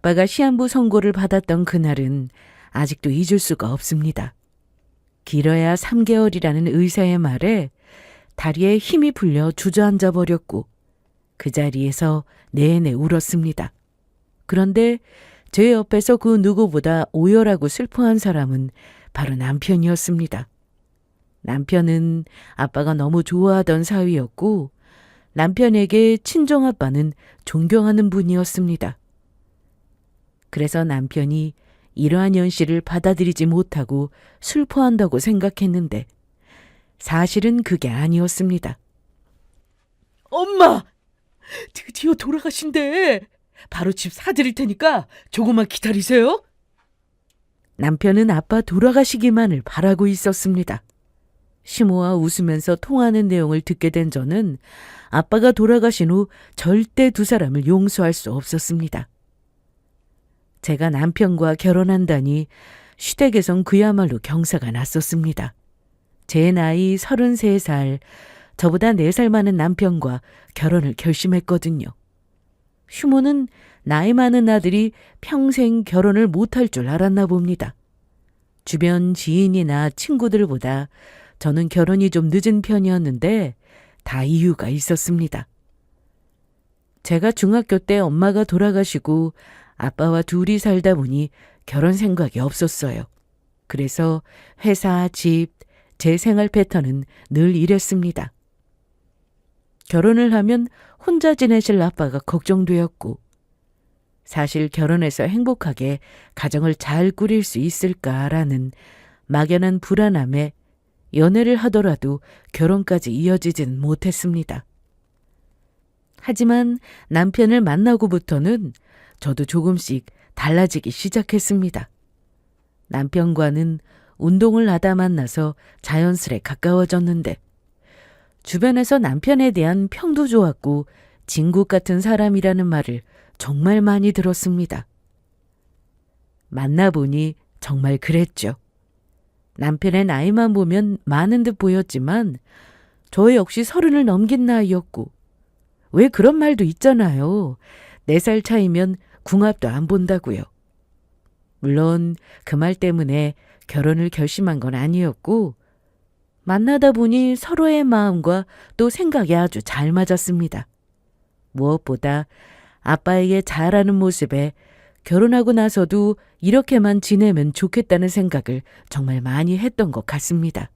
아빠가 시한부 선고를 받았던 그날은 아직도 잊을 수가 없습니다. 길어야 3개월이라는 의사의 말에 다리에 힘이 풀려 주저앉아 버렸고 그 자리에서 내내 울었습니다. 그런데 제 옆에서 그 누구보다 오열하고 슬퍼한 사람은 바로 남편이었습니다. 남편은 아빠가 너무 좋아하던 사위였고 남편에게 친정아빠는 존경하는 분이었습니다. 그래서 남편이 이러한 현실을 받아들이지 못하고 슬퍼한다고 생각했는데 사실은 그게 아니었습니다. 엄마! 드디어 돌아가신대. 바로 집 사드릴 테니까 조금만 기다리세요. 남편은 아빠 돌아가시기만을 바라고 있었습니다. 시모와 웃으면서 통하는 내용을 듣게 된 저는 아빠가 돌아가신 후 절대 두 사람을 용서할 수 없었습니다. 제가 남편과 결혼한다니 시댁에선 그야말로 경사가 났었습니다. 제 나이 33살, 저보다 4살 많은 남편과 결혼을 결심했거든요. 휴모는 나이 많은 아들이 평생 결혼을 못할 줄 알았나 봅니다. 주변 지인이나 친구들보다 저는 결혼이 좀 늦은 편이었는데 다 이유가 있었습니다. 제가 중학교 때 엄마가 돌아가시고 아빠와 둘이 살다 보니 결혼 생각이 없었어요. 그래서 회사, 집, 제 생활 패턴은 늘 이랬습니다. 결혼을 하면 혼자 지내실 아빠가 걱정되었고 사실 결혼해서 행복하게 가정을 잘 꾸릴 수 있을까라는 막연한 불안함에 연애를 하더라도 결혼까지 이어지진 못했습니다. 하지만 남편을 만나고부터는 저도 조금씩 달라지기 시작했습니다. 남편과는 운동을 하다 만나서 자연스레 가까워졌는데 주변에서 남편에 대한 평도 좋았고 진국 같은 사람이라는 말을 정말 많이 들었습니다. 만나보니 정말 그랬죠. 남편의 나이만 보면 많은 듯 보였지만 저 역시 30을 넘긴 나이였고 왜 그런 말도 있잖아요. 4살 차이면 궁합도 안 본다고요. 물론 그 말 때문에 결혼을 결심한 건 아니었고 만나다 보니 서로의 마음과 또 생각이 아주 잘 맞았습니다. 무엇보다 아빠에게 잘하는 모습에 결혼하고 나서도 이렇게만 지내면 좋겠다는 생각을 정말 많이 했던 것 같습니다.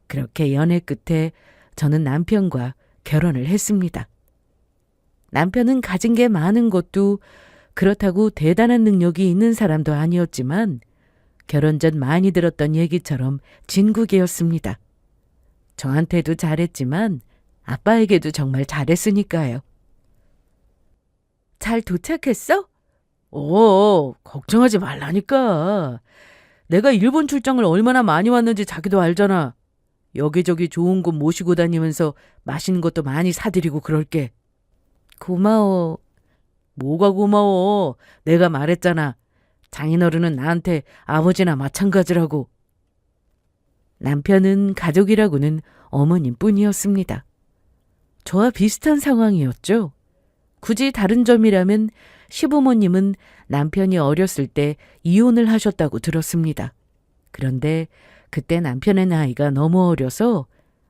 그렇게 연애 끝에 저는 남편과 결혼을 했습니다. 남편은 가진 게 많은 것도 그렇다고 대단한 능력이 있는 사람도 아니었지만 결혼 전 많이 들었던 얘기처럼 진국이었습니다. 저한테도 잘했지만 아빠에게도 정말 잘했으니까요. 잘 도착했어? 걱정하지 말라니까. 내가 일본 출장을 얼마나 많이 왔는지 자기도 알잖아. 여기저기 좋은 곳 모시고 다니면서 맛있는 것도 많이 사드리고 그럴게. 고마워. 뭐가 고마워. 내가 말했잖아. 장인어른은 나한테 아버지나 마찬가지라고. 남편은 가족이라고는 어머님 뿐이었습니다. 저와 비슷한 상황이었죠. 굳이 다른 점이라면 시부모님은 남편이 어렸을 때 이혼을 하셨다고 들었습니다. 그런데 그때 남편의 나이가 너무 어려서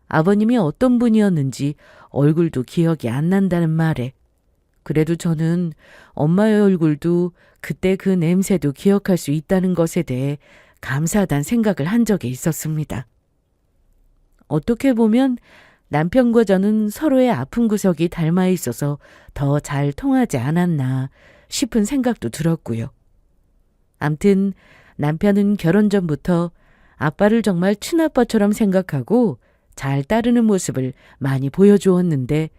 아버님이 어떤 분이었는지 얼굴도 기억이 안 난다는 말에 그래도 저는 엄마의 얼굴도 그때 그 냄새도 기억할 수 있다는 것에 대해 감사하다는 생각을 한 적이 있었습니다. 어떻게 보면 남편과 저는 서로의 아픈 구석이 닮아 있어서 더 잘 통하지 않았나 싶은 생각도 들었고요. 암튼 남편은 결혼 전부터 아빠를 정말 친아빠처럼 생각하고 잘 따르는 모습을 많이 보여주었는데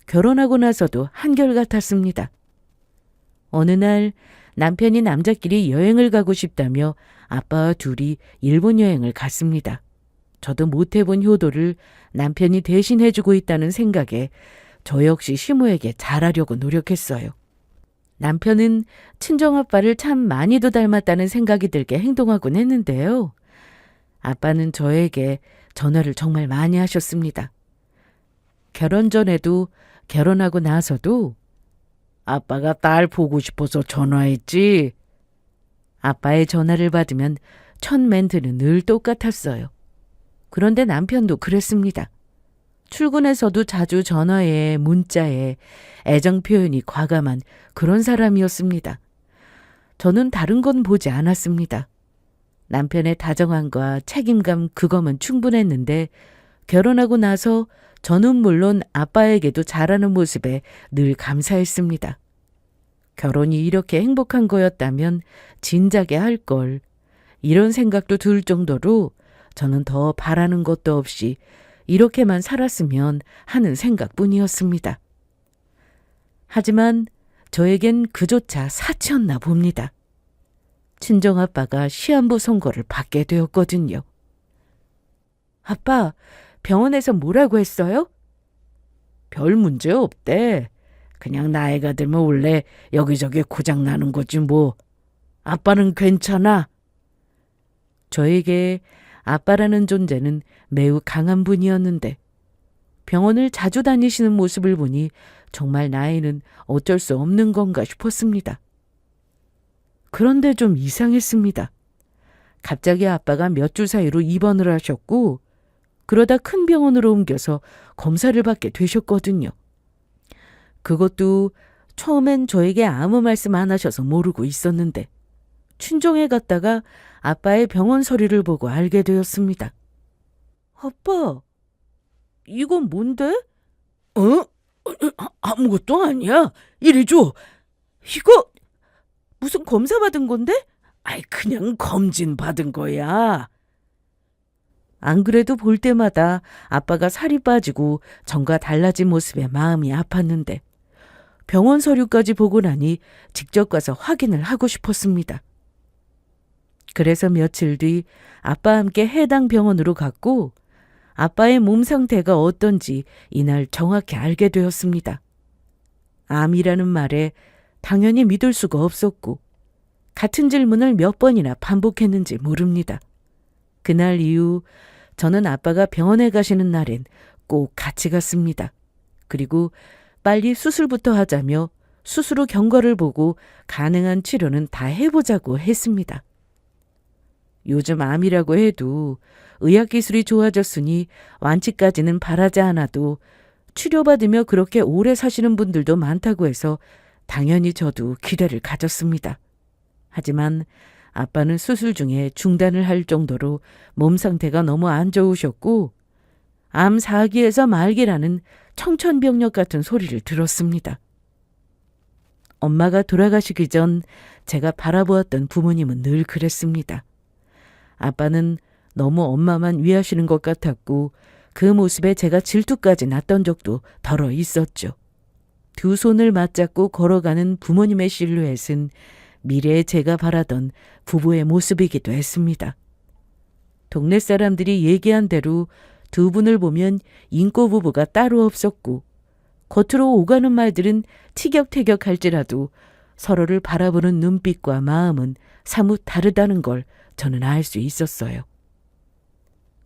결혼하고 나서도 한결같았습니다. 어느 날 남편이 남자끼리 여행을 가고 싶다며 아빠와 둘이 일본 여행을 갔습니다. 저도 못 해본 효도를 남편이 대신 해주고 있다는 생각에 저 역시 시모에게 잘하려고 노력했어요. 남편은 친정아빠를 참 많이도 닮았다는 생각이 들게 행동하곤 했는데요. 아빠는 저에게 전화를 정말 많이 하셨습니다. 결혼 전에도 결혼하고 나서도 아빠가 딸 보고 싶어서 전화했지. 아빠의 전화를 받으면 첫 멘트는 늘 똑같았어요. 그런데 남편도 그랬습니다. 출근해서도 자주 전화에 문자에 애정 표현이 과감한 그런 사람이었습니다. 저는 다른 건 보지 않았습니다. 남편의 다정함과 책임감 그거면 충분했는데 결혼하고 나서 저는 물론 아빠에게도 잘하는 모습에 늘 감사했습니다. 결혼이 이렇게 행복한 거였다면 진작에 할 걸. 이런 생각도 들 정도로 저는 더 바라는 것도 없이 이렇게만 살았으면 하는 생각뿐이었습니다. 하지만 저에겐 그조차 사치였나 봅니다. 친정아빠가 시한부 선고를 받게 되었거든요. 아빠, 병원에서 뭐라고 했어요? 별 문제 없대. 그냥 나이가 들면 원래 여기저기 고장 나는 거지 뭐. 아빠는 괜찮아. 저에게 아빠라는 존재는 매우 강한 분이었는데 병원을 자주 다니시는 모습을 보니 정말 나이는 어쩔 수 없는 건가 싶었습니다. 그런데 좀 이상했습니다. 갑자기 아빠가 몇 주 사이로 입원을 하셨고 그러다 큰 병원으로 옮겨서 검사를 받게 되셨거든요. 그것도 처음엔 저에게 아무 말씀 안 하셔서 모르고 있었는데 친정에 갔다가 아빠의 병원 서류를 보고 알게 되었습니다. 아빠, 이건 뭔데? 아무것도 아니야. 이리 줘. 이거 무슨 검사 받은 건데? 아이, 그냥 검진 받은 거야. 안 그래도 볼 때마다 아빠가 살이 빠지고 전과 달라진 모습에 마음이 아팠는데 병원 서류까지 보고 나니 직접 가서 확인을 하고 싶었습니다. 그래서 며칠 뒤 아빠와 함께 해당 병원으로 갔고 아빠의 몸 상태가 어떤지 이날 정확히 알게 되었습니다. 암이라는 말에 당연히 믿을 수가 없었고 같은 질문을 몇 번이나 반복했는지 모릅니다. 그날 이후 저는 아빠가 병원에 가시는 날엔 꼭 같이 갔습니다. 그리고 빨리 수술부터 하자며 수술 후 경과를 보고 가능한 치료는 다 해보자고 했습니다. 요즘 암이라고 해도 의학기술이 좋아졌으니 완치까지는 바라지 않아도 치료받으며 그렇게 오래 사시는 분들도 많다고 해서 당연히 저도 기대를 가졌습니다. 하지만 아빠는 수술 중에 중단을 할 정도로 몸 상태가 너무 안 좋으셨고 암 4기에서 말기라는 청천벽력 같은 소리를 들었습니다. 엄마가 돌아가시기 전 제가 바라보았던 부모님은 늘 그랬습니다. 아빠는 너무 엄마만 위하시는 것 같았고 그 모습에 제가 질투까지 났던 적도 덜어 있었죠. 두 손을 맞잡고 걸어가는 부모님의 실루엣은 미래에 제가 바라던 부부의 모습이기도 했습니다. 동네 사람들이 얘기한 대로 두 분을 보면 인꼬 부부가 따로 없었고 겉으로 오가는 말들은 티격태격할지라도 서로를 바라보는 눈빛과 마음은 사뭇 다르다는 걸 저는 알 수 있었어요.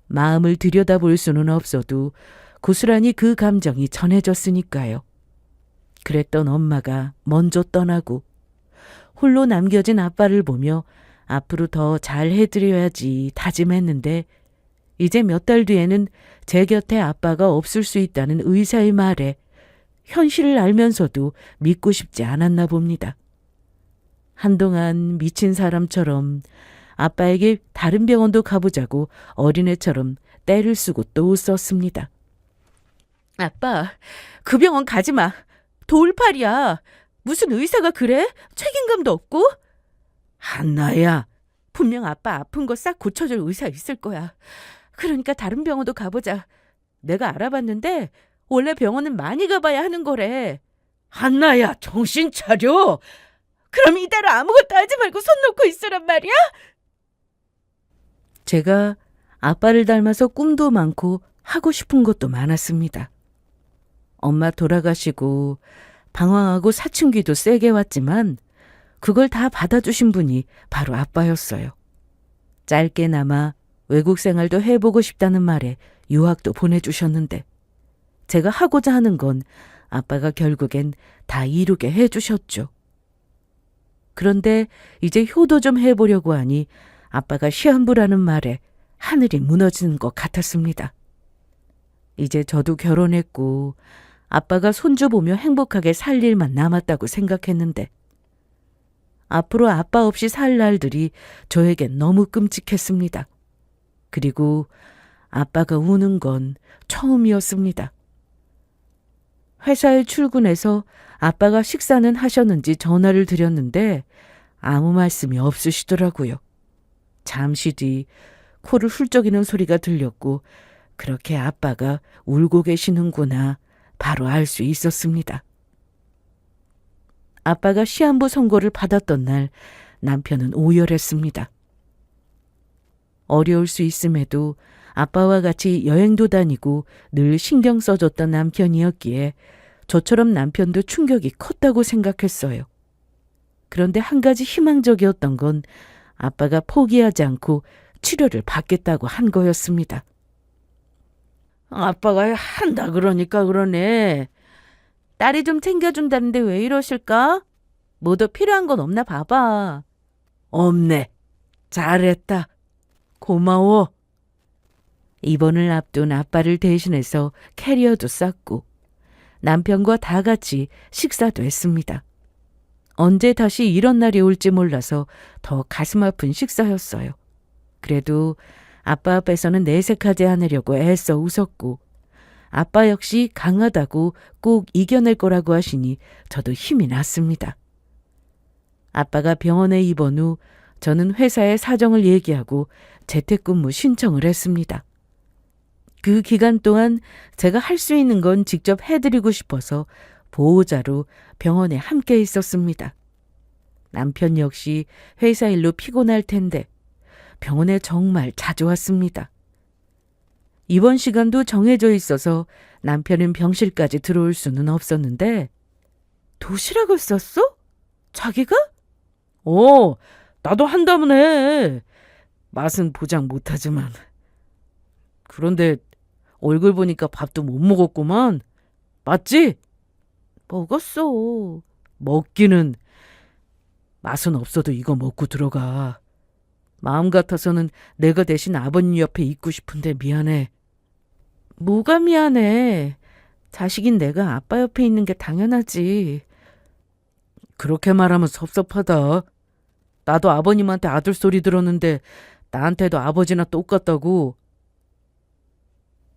마음을 들여다볼 수는 없어도 고스란히 그 감정이 전해졌으니까요. 그랬던 엄마가 먼저 떠나고 홀로 남겨진 아빠를 보며 앞으로 더 잘해드려야지 다짐했는데 이제 몇 달 뒤에는 제 곁에 아빠가 없을 수 있다는 의사의 말에 현실을 알면서도 믿고 싶지 않았나 봅니다. 한동안 미친 사람처럼 아빠에게 다른 병원도 가보자고 어린애처럼 떼를 쓰고 또 썼습니다. 아빠, 그 병원 가지 마. 돌팔이야. 무슨 의사가 그래? 책임감도 없고? 한나야. 분명 아빠 아픈 거 싹 고쳐줄 의사 있을 거야. 그러니까 다른 병원도 가보자. 내가 알아봤는데 원래 병원은 많이 가봐야 하는 거래. 한나야, 정신 차려. 그럼 이대로 아무것도 하지 말고 손 놓고 있으란 말이야? 제가 아빠를 닮아서 꿈도 많고 하고 싶은 것도 많았습니다. 엄마 돌아가시고 방황하고 사춘기도 세게 왔지만 그걸 다 받아주신 분이 바로 아빠였어요. 짧게나마 외국 생활도 해보고 싶다는 말에 유학도 보내주셨는데 제가 하고자 하는 건 아빠가 결국엔 다 이루게 해주셨죠. 그런데 이제 효도 좀 해보려고 하니 아빠가 시한부라는 말에 하늘이 무너지는 것 같았습니다. 이제 저도 결혼했고 아빠가 손주 보며 행복하게 살 일만 남았다고 생각했는데 앞으로 아빠 없이 살 날들이 저에겐 너무 끔찍했습니다. 그리고 아빠가 우는 건 처음이었습니다. 회사에 출근해서 아빠가 식사는 하셨는지 전화를 드렸는데 아무 말씀이 없으시더라고요. 잠시 뒤 코를 훌쩍이는 소리가 들렸고 그렇게 아빠가 울고 계시는구나 바로 알 수 있었습니다. 아빠가 시한부 선고를 받았던 날 남편은 오열했습니다. 어려울 수 있음에도 아빠와 같이 여행도 다니고 늘 신경 써줬던 남편이었기에 저처럼 남편도 충격이 컸다고 생각했어요. 그런데 한 가지 희망적이었던 건 아빠가 포기하지 않고 치료를 받겠다고 한 거였습니다. 아빠가 한다 그러니까 그러네. 딸이 좀 챙겨준다는데 왜 이러실까? 뭐 더 필요한 건 없나 봐봐. 없네. 잘했다. 고마워. 입원을 앞둔 아빠를 대신해서 캐리어도 쌌고 남편과 다 같이 식사도 했습니다. 언제 다시 이런 날이 올지 몰라서 더 가슴 아픈 식사였어요. 그래도 아빠 앞에서는 내색하지 않으려고 애써 웃었고 아빠 역시 강하다고 꼭 이겨낼 거라고 하시니 저도 힘이 났습니다. 아빠가 병원에 입원 후 저는 회사에 사정을 얘기하고 재택근무 신청을 했습니다. 그 기간 동안 제가 할 수 있는 건 직접 해드리고 싶어서 보호자로 병원에 함께 있었습니다. 남편 역시 회사 일로 피곤할 텐데 병원에 정말 자주 왔습니다. 입원 시간도 정해져 있어서 남편은 병실까지 들어올 수는 없었는데 도시락을 쌌어? 자기가? 나도 한다면 해. 맛은 보장 못하지만. 그런데 얼굴 보니까 밥도 못 먹었구만. 맞지? 먹었어. 먹기는. 맛은 없어도 이거 먹고 들어가. 마음 같아서는 내가 대신 아버님 옆에 있고 싶은데 미안해. 뭐가 미안해. 자식인 내가 아빠 옆에 있는 게 당연하지. 그렇게 말하면 섭섭하다. 나도 아버님한테 아들 소리 들었는데 나한테도 아버지나 똑같다고.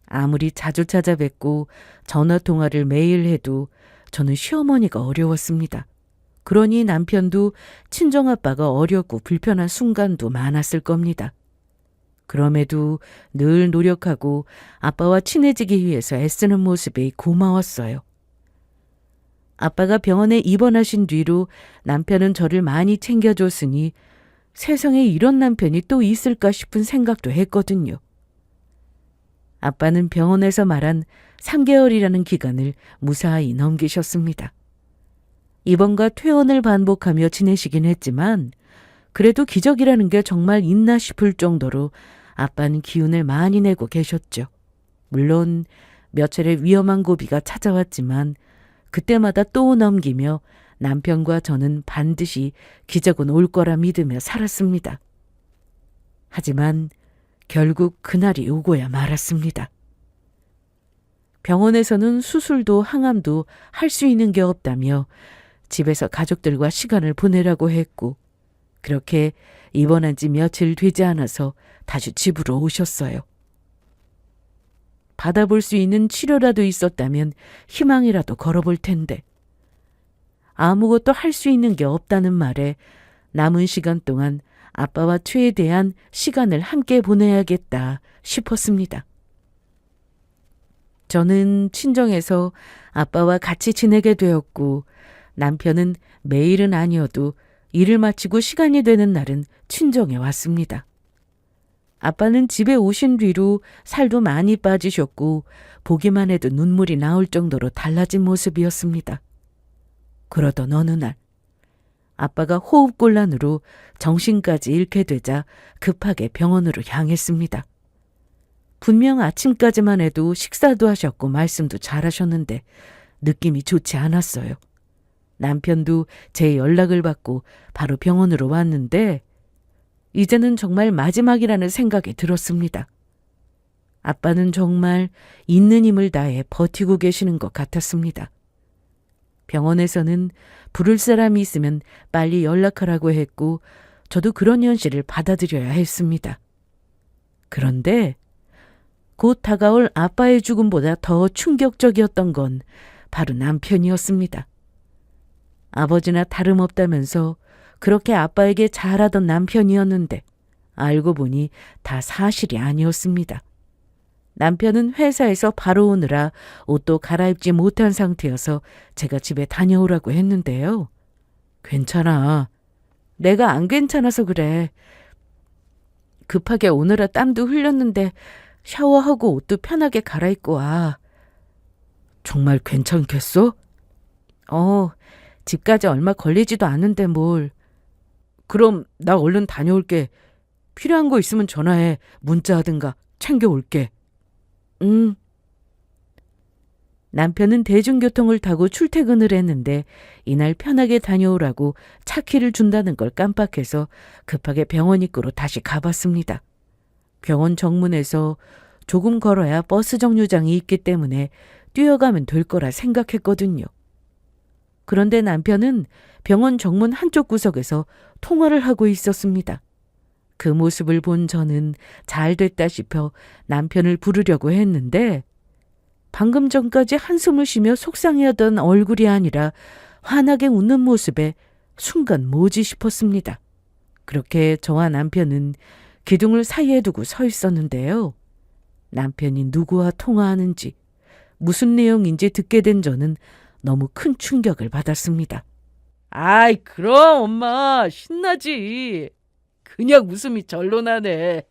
아무리 자주 찾아뵙고 전화통화를 매일 해도 저는 시어머니가 어려웠습니다. 그러니 남편도 친정아빠가 어렵고 불편한 순간도 많았을 겁니다. 그럼에도 늘 노력하고 아빠와 친해지기 위해서 애쓰는 모습이 고마웠어요. 아빠가 병원에 입원하신 뒤로 남편은 저를 많이 챙겨줬으니 세상에 이런 남편이 또 있을까 싶은 생각도 했거든요. 아빠는 병원에서 말한 3개월이라는 기간을 무사히 넘기셨습니다. 입원과 퇴원을 반복하며 지내시긴 했지만 그래도 기적이라는 게 정말 있나 싶을 정도로 아빠는 기운을 많이 내고 계셨죠. 물론 몇 차례 위험한 고비가 찾아왔지만 그때마다 또 넘기며 남편과 저는 반드시 기적은 올 거라 믿으며 살았습니다. 하지만 결국 그날이 오고야 말았습니다. 병원에서는 수술도 항암도 할 수 있는 게 없다며 집에서 가족들과 시간을 보내라고 했고 그렇게 입원한 지 며칠 되지 않아서 다시 집으로 오셨어요. 받아볼 수 있는 치료라도 있었다면 희망이라도 걸어볼 텐데 아무것도 할 수 있는 게 없다는 말에 남은 시간 동안 아빠와 최대한 시간을 함께 보내야겠다 싶었습니다. 저는 친정에서 아빠와 같이 지내게 되었고 남편은 매일은 아니어도 일을 마치고 시간이 되는 날은 친정에 왔습니다. 아빠는 집에 오신 뒤로 살도 많이 빠지셨고 보기만 해도 눈물이 나올 정도로 달라진 모습이었습니다. 그러던 어느 날 아빠가 호흡곤란으로 정신까지 잃게 되자 급하게 병원으로 향했습니다. 분명 아침까지만 해도 식사도 하셨고 말씀도 잘하셨는데 느낌이 좋지 않았어요. 남편도 제 연락을 받고 바로 병원으로 왔는데 이제는 정말 마지막이라는 생각이 들었습니다. 아빠는 정말 있는 힘을 다해 버티고 계시는 것 같았습니다. 병원에서는 부를 사람이 있으면 빨리 연락하라고 했고 저도 그런 현실을 받아들여야 했습니다. 그런데 곧 다가올 아빠의 죽음보다 더 충격적이었던 건 바로 남편이었습니다. 아버지나 다름없다면서 그렇게 아빠에게 잘하던 남편이었는데 알고 보니 다 사실이 아니었습니다. 남편은 회사에서 바로 오느라 옷도 갈아입지 못한 상태여서 제가 집에 다녀오라고 했는데요. 괜찮아. 내가 안 괜찮아서 그래. 급하게 오느라 땀도 흘렸는데 샤워하고 옷도 편하게 갈아입고 와. 정말 괜찮겠어? 집까지 얼마 걸리지도 않은데 뭘. 그럼 나 얼른 다녀올게. 필요한 거 있으면 전화해. 문자하든가 챙겨올게. 응. 남편은 대중교통을 타고 출퇴근을 했는데 이날 편하게 다녀오라고 차 키를 준다는 걸 깜빡해서 급하게 병원 입구로 다시 가봤습니다. 병원 정문에서 조금 걸어야 버스 정류장이 있기 때문에 뛰어가면 될 거라 생각했거든요. 그런데 남편은 병원 정문 한쪽 구석에서 통화를 하고 있었습니다. 그 모습을 본 저는 잘 됐다 싶어 남편을 부르려고 했는데 방금 전까지 한숨을 쉬며 속상해하던 얼굴이 아니라 환하게 웃는 모습에 순간 뭐지 싶었습니다. 그렇게 저와 남편은 기둥을 사이에 두고 서 있었는데요. 남편이 누구와 통화하는지 무슨 내용인지 듣게 된 저는 너무 큰 충격을 받았습니다. 아이, 그럼 엄마 신나지. 그냥 웃음이 절로 나네.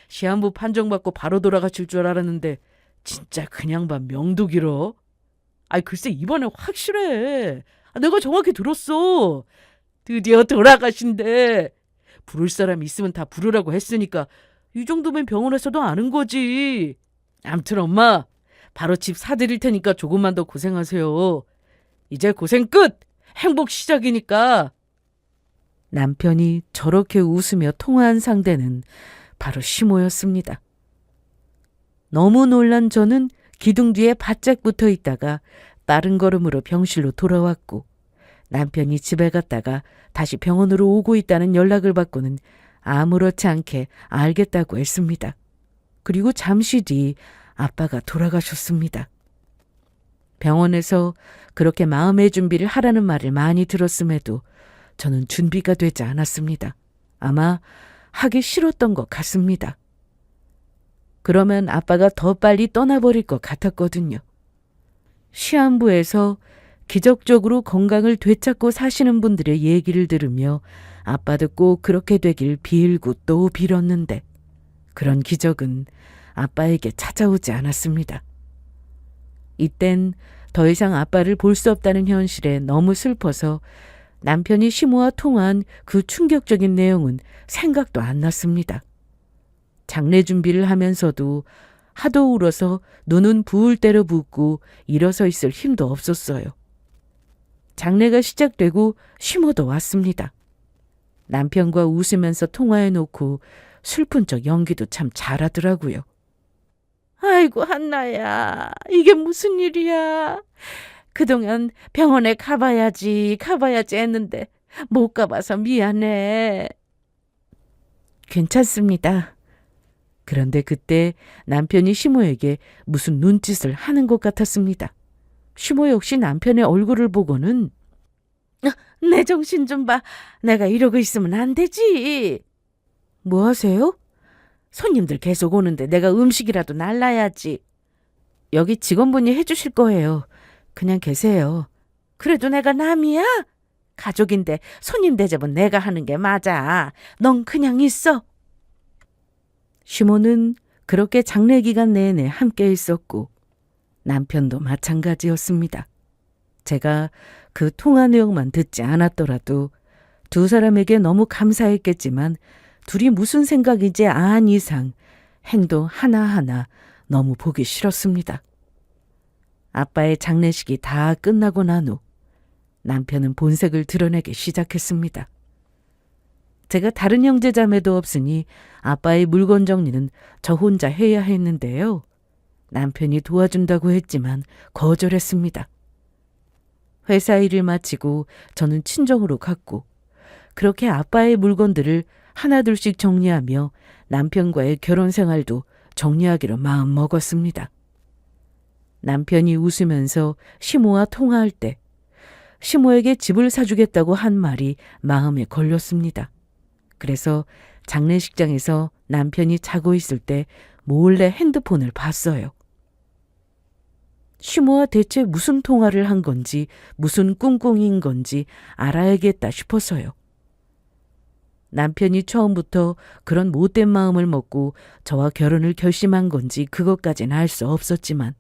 시한부 판정받고 바로 돌아가실 줄 알았는데 진짜 그냥 봐 명도 길어. 아이 글쎄 이번에 확실해. 내가 정확히 들었어. 드디어 돌아가신대. 부를 사람 있으면 다 부르라고 했으니까 이 정도면 병원에서도 아는 거지. 암튼 엄마 바로 집 사드릴 테니까 조금만 더 고생하세요. 이제 고생 끝! 행복 시작이니까. 남편이 저렇게 웃으며 통화한 상대는 바로 시모였습니다. 너무 놀란 저는 기둥 뒤에 바짝 붙어 있다가 빠른 걸음으로 병실로 돌아왔고 남편이 집에 갔다가 다시 병원으로 오고 있다는 연락을 받고는 아무렇지 않게 알겠다고 했습니다. 그리고 잠시 뒤 아빠가 돌아가셨습니다. 병원에서 그렇게 마음의 준비를 하라는 말을 많이 들었음에도 저는 준비가 되지 않았습니다. 아마 하기 싫었던 것 같습니다. 그러면 아빠가 더 빨리 떠나버릴 것 같았거든요. 시한부에서 기적적으로 건강을 되찾고 사시는 분들의 얘기를 들으며 아빠도 꼭 그렇게 되길 빌고 또 빌었는데 그런 기적은 아빠에게 찾아오지 않았습니다. 이땐 더 이상 아빠를 볼 수 없다는 현실에 너무 슬퍼서 남편이 시모와 통화한 그 충격적인 내용은 생각도 안 났습니다. 장례 준비를 하면서도 하도 울어서 눈은 부을 대로 붓고 일어서 있을 힘도 없었어요. 장례가 시작되고 시모도 왔습니다. 남편과 웃으면서 통화해놓고 슬픈 척 연기도 참 잘하더라고요. 아이고 한나야, 이게 무슨 일이야. 그동안 병원에 가봐야지 했는데 못 가봐서 미안해. 괜찮습니다. 그런데 그때 남편이 시모에게 무슨 눈짓을 하는 것 같았습니다. 시모 역시 남편의 얼굴을 보고는 내 정신 좀 봐. 내가 이러고 있으면 안 되지. 뭐 하세요? 손님들 계속 오는데 내가 음식이라도 날라야지. 여기 직원분이 해주실 거예요. 그냥 계세요. 그래도 내가 남이야? 가족인데 손님 대접은 내가 하는 게 맞아. 넌 그냥 있어. 시모는 그렇게 장례 기간 내내 함께 있었고 남편도 마찬가지였습니다. 제가 그 통화 내용만 듣지 않았더라도 두 사람에게 너무 감사했겠지만 둘이 무슨 생각인지 안 이상 행동 하나하나 너무 보기 싫었습니다. 아빠의 장례식이 다 끝나고 난 후 남편은 본색을 드러내기 시작했습니다. 제가 다른 형제자매도 없으니 아빠의 물건 정리는 저 혼자 해야 했는데요. 남편이 도와준다고 했지만 거절했습니다. 회사 일을 마치고 저는 친정으로 갔고 그렇게 아빠의 물건들을 하나둘씩 정리하며 남편과의 결혼 생활도 정리하기로 마음먹었습니다. 남편이 웃으면서 시모와 통화할 때 시모에게 집을 사주겠다고 한 말이 마음에 걸렸습니다. 그래서 장례식장에서 남편이 자고 있을 때 몰래 핸드폰을 봤어요. 시모와 대체 무슨 통화를 한 건지 무슨 꿍꿍인 건지 알아야겠다 싶어서요. 남편이 처음부터 그런 못된 마음을 먹고 저와 결혼을 결심한 건지 그것까지는 알 수 없었지만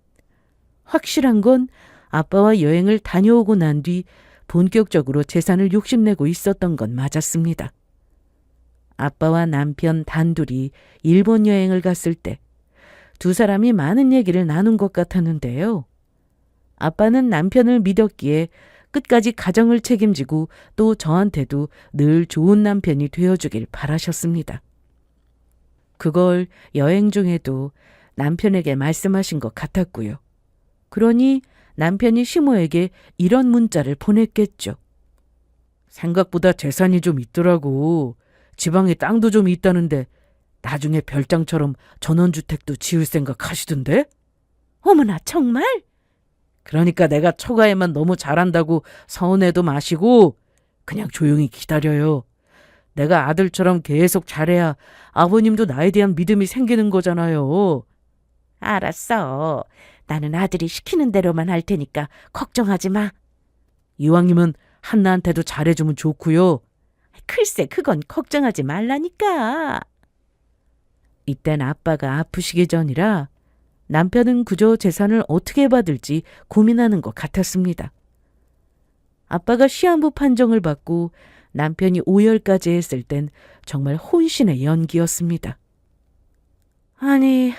확실한 건 아빠와 여행을 다녀오고 난 뒤 본격적으로 재산을 욕심내고 있었던 건 맞았습니다. 아빠와 남편 단둘이 일본 여행을 갔을 때 두 사람이 많은 얘기를 나눈 것 같았는데요. 아빠는 남편을 믿었기에 끝까지 가정을 책임지고 또 저한테도 늘 좋은 남편이 되어주길 바라셨습니다. 그걸 여행 중에도 남편에게 말씀하신 것 같았고요. 그러니 남편이 시모에게 이런 문자를 보냈겠죠. 생각보다 재산이 좀 있더라고. 지방에 땅도 좀 있다는데 나중에 별장처럼 전원주택도 지을 생각 하시던데? 어머나 정말? 그러니까 내가 처가에만 너무 잘한다고 서운해도 마시고 그냥 조용히 기다려요. 내가 아들처럼 계속 잘해야 아버님도 나에 대한 믿음이 생기는 거잖아요. 알았어. 나는 아들이 시키는 대로만 할 테니까 걱정하지 마. 이왕이면 한나한테도 잘해주면 좋고요. 글쎄 그건 걱정하지 말라니까. 이땐 아빠가 아프시기 전이라 남편은 그저 재산을 어떻게 받을지 고민하는 것 같았습니다. 아빠가 시한부 판정을 받고 남편이 오열까지 했을 땐 정말 혼신의 연기였습니다. 아니,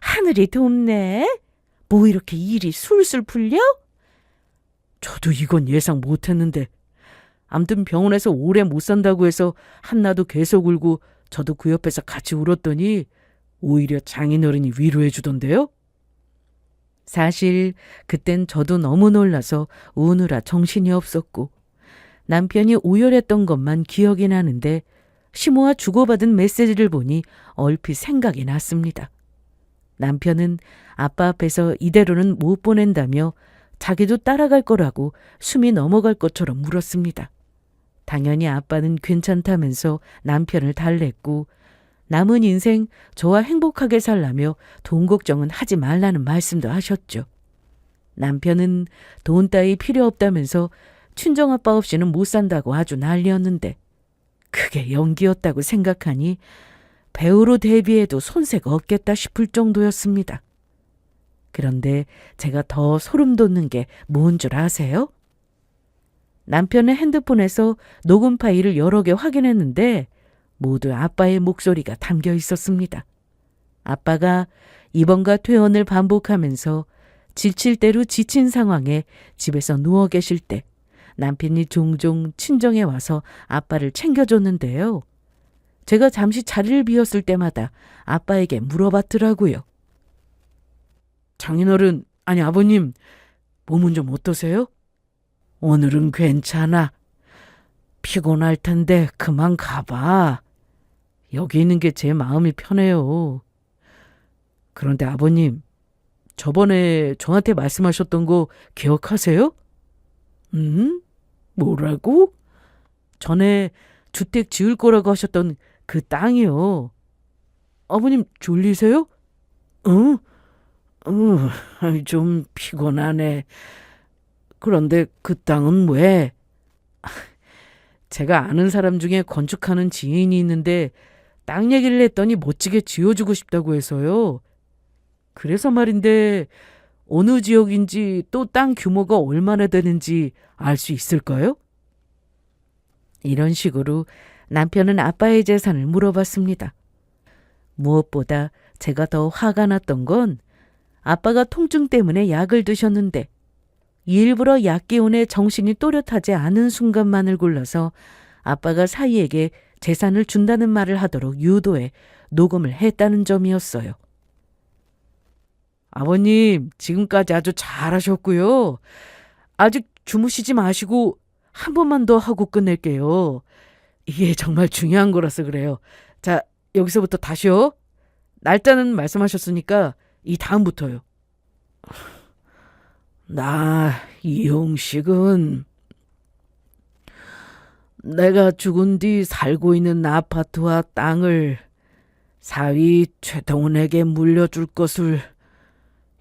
하늘이 돕네. 뭐 이렇게 일이 술술 풀려? 저도 이건 예상 못했는데 암튼 병원에서 오래 못 산다고 해서 한나도 계속 울고 저도 그 옆에서 같이 울었더니 오히려 장인어른이 위로해 주던데요. 사실 그땐 저도 너무 놀라서 우느라 정신이 없었고 남편이 오열했던 것만 기억이 나는데 시모와 주고받은 메시지를 보니 얼핏 생각이 났습니다. 남편은 아빠 앞에서 이대로는 못 보낸다며 자기도 따라갈 거라고 숨이 넘어갈 것처럼 물었습니다. 당연히 아빠는 괜찮다면서 남편을 달랬고 남은 인생 저와 행복하게 살라며 돈 걱정은 하지 말라는 말씀도 하셨죠. 남편은 돈 따위 필요 없다면서 친정아빠 없이는 못 산다고 아주 난리였는데 그게 연기였다고 생각하니 배우로 데뷔해도 손색 없겠다 싶을 정도였습니다. 그런데 제가 더 소름 돋는 게 뭔 줄 아세요? 남편의 핸드폰에서 녹음 파일을 여러 개 확인했는데 모두 아빠의 목소리가 담겨 있었습니다. 아빠가 입원과 퇴원을 반복하면서 지칠 대로 지친 상황에 집에서 누워 계실 때 남편이 종종 친정에 와서 아빠를 챙겨줬는데요. 제가 잠시 자리를 비웠을 때마다 아빠에게 물어봤더라고요. 장인어른, 아니 아버님, 몸은 좀 어떠세요? 오늘은 괜찮아. 피곤할 텐데 그만 가봐. 여기 있는 게 제 마음이 편해요. 그런데 아버님, 저번에 저한테 말씀하셨던 거 기억하세요? 뭐라고? 전에 주택 지을 거라고 하셨던 그 땅이요. 아버님 졸리세요? 응? 좀 피곤하네. 그런데 그 땅은 왜? 제가 아는 사람 중에 건축하는 지인이 있는데 땅 얘기를 했더니 멋지게 지어주고 싶다고 해서요. 그래서 말인데 어느 지역인지 또 땅 규모가 얼마나 되는지 알 수 있을까요? 이런 식으로 남편은 아빠의 재산을 물어봤습니다. 무엇보다 제가 더 화가 났던 건 아빠가 통증 때문에 약을 드셨는데 일부러 약 기운에 정신이 또렷하지 않은 순간만을 골라서 아빠가 사위에게 재산을 준다는 말을 하도록 유도해 녹음을 했다는 점이었어요. 아버님, 지금까지 아주 잘하셨고요. 아직 주무시지 마시고 한 번만 더 하고 끝낼게요. 이게 정말 중요한 거라서 그래요. 자, 여기서부터 다시요. 날짜는 말씀하셨으니까 이 다음부터요. 나 이용식은 내가 죽은 뒤 살고 있는 아파트와 땅을 사위 최동훈에게 물려줄 것을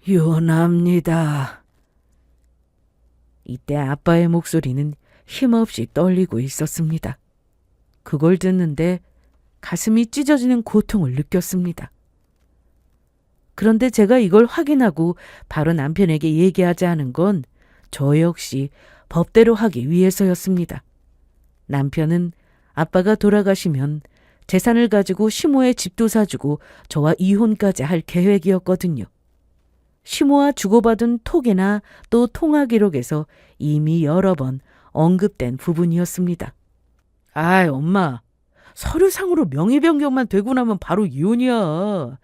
유언합니다. 이때 아빠의 목소리는 힘없이 떨리고 있었습니다. 그걸 듣는데 가슴이 찢어지는 고통을 느꼈습니다. 그런데 제가 이걸 확인하고 바로 남편에게 얘기하지 않은 건 저 역시 법대로 하기 위해서였습니다. 남편은 아빠가 돌아가시면 재산을 가지고 시모의 집도 사주고 저와 이혼까지 할 계획이었거든요. 시모와 주고받은 톡이나 또 통화 기록에서 이미 여러 번 언급된 부분이었습니다. 아이, 엄마. 서류상으로 명의 변경만 되고 나면 바로 이혼이야.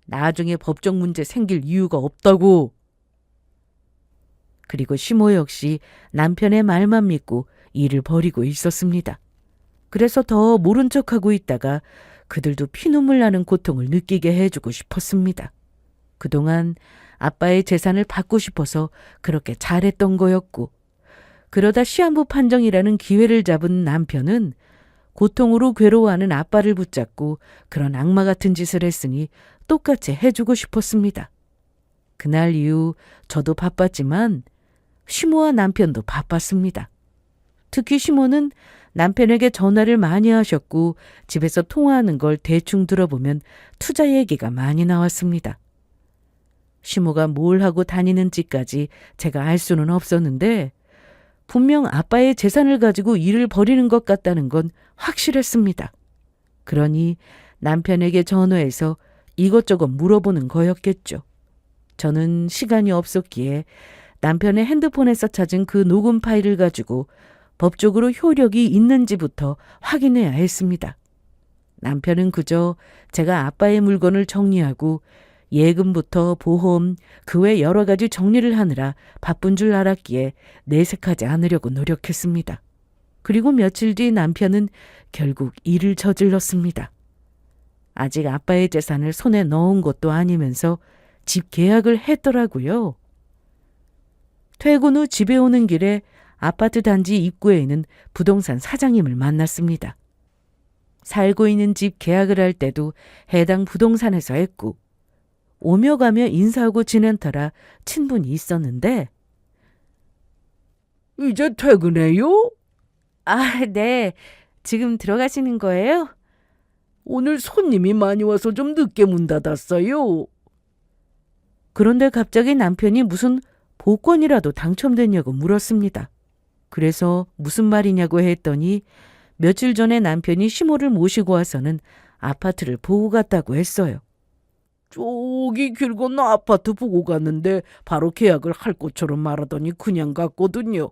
나중에 법적 문제 생길 이유가 없다고. 그리고 시모 역시 남편의 말만 믿고 일을 벌이고 있었습니다. 그래서 더 모른 척하고 있다가 그들도 피눈물 나는 고통을 느끼게 해주고 싶었습니다. 그동안 아빠의 재산을 받고 싶어서 그렇게 잘했던 거였고, 그러다 시한부 판정이라는 기회를 잡은 남편은 고통으로 괴로워하는 아빠를 붙잡고 그런 악마 같은 짓을 했으니 똑같이 해주고 싶었습니다. 그날 이후 저도 바빴지만 시모와 남편도 바빴습니다. 특히 시모는 남편에게 전화를 많이 하셨고 집에서 통화하는 걸 대충 들어보면 투자 얘기가 많이 나왔습니다. 시모가 뭘 하고 다니는지까지 제가 알 수는 없었는데 분명 아빠의 재산을 가지고 일을 벌이는 것 같다는 건 확실했습니다. 그러니 남편에게 전화해서 이것저것 물어보는 거였겠죠. 저는 시간이 없었기에 남편의 핸드폰에서 찾은 그 녹음 파일을 가지고 법적으로 효력이 있는지부터 확인해야 했습니다. 남편은 그저 제가 아빠의 물건을 정리하고 예금부터 보험, 그 외 여러 가지 정리를 하느라 바쁜 줄 알았기에 내색하지 않으려고 노력했습니다. 그리고 며칠 뒤 남편은 결국 일을 저질렀습니다. 아직 아빠의 재산을 손에 넣은 것도 아니면서 집 계약을 했더라고요. 퇴근 후 집에 오는 길에 아파트 단지 입구에 있는 부동산 사장님을 만났습니다. 살고 있는 집 계약을 할 때도 해당 부동산에서 했고 오며 가며 인사하고 지낸 터라 친분이 있었는데 이제 퇴근해요? 아, 네. 지금 들어가시는 거예요? 오늘 손님이 많이 와서 좀 늦게 문 닫았어요. 그런데 갑자기 남편이 무슨 복권이라도 당첨됐냐고 물었습니다. 그래서 무슨 말이냐고 했더니 며칠 전에 남편이 시모를 모시고 와서는 아파트를 보고 갔다고 했어요. 저기 길 건너 아파트 보고 갔는데 바로 계약을 할 것처럼 말하더니 그냥 갔거든요.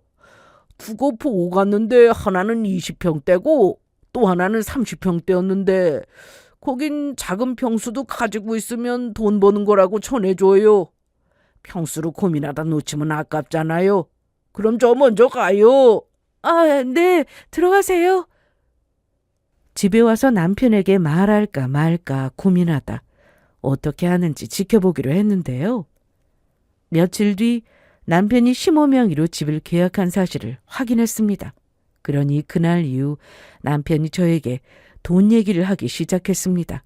두 곳 보고 갔는데 하나는 20평대고 또 하나는 30평대였는데 거긴 작은 평수도 가지고 있으면 돈 버는 거라고 전해줘요. 평수로 고민하다 놓치면 아깝잖아요. 그럼 저 먼저 가요. 아, 네. 들어가세요. 집에 와서 남편에게 말할까 말까 고민하다 어떻게 하는지 지켜보기로 했는데요. 며칠 뒤 남편이 시모 명의로 집을 계약한 사실을 확인했습니다. 그러니 그날 이후 남편이 저에게 돈 얘기를 하기 시작했습니다.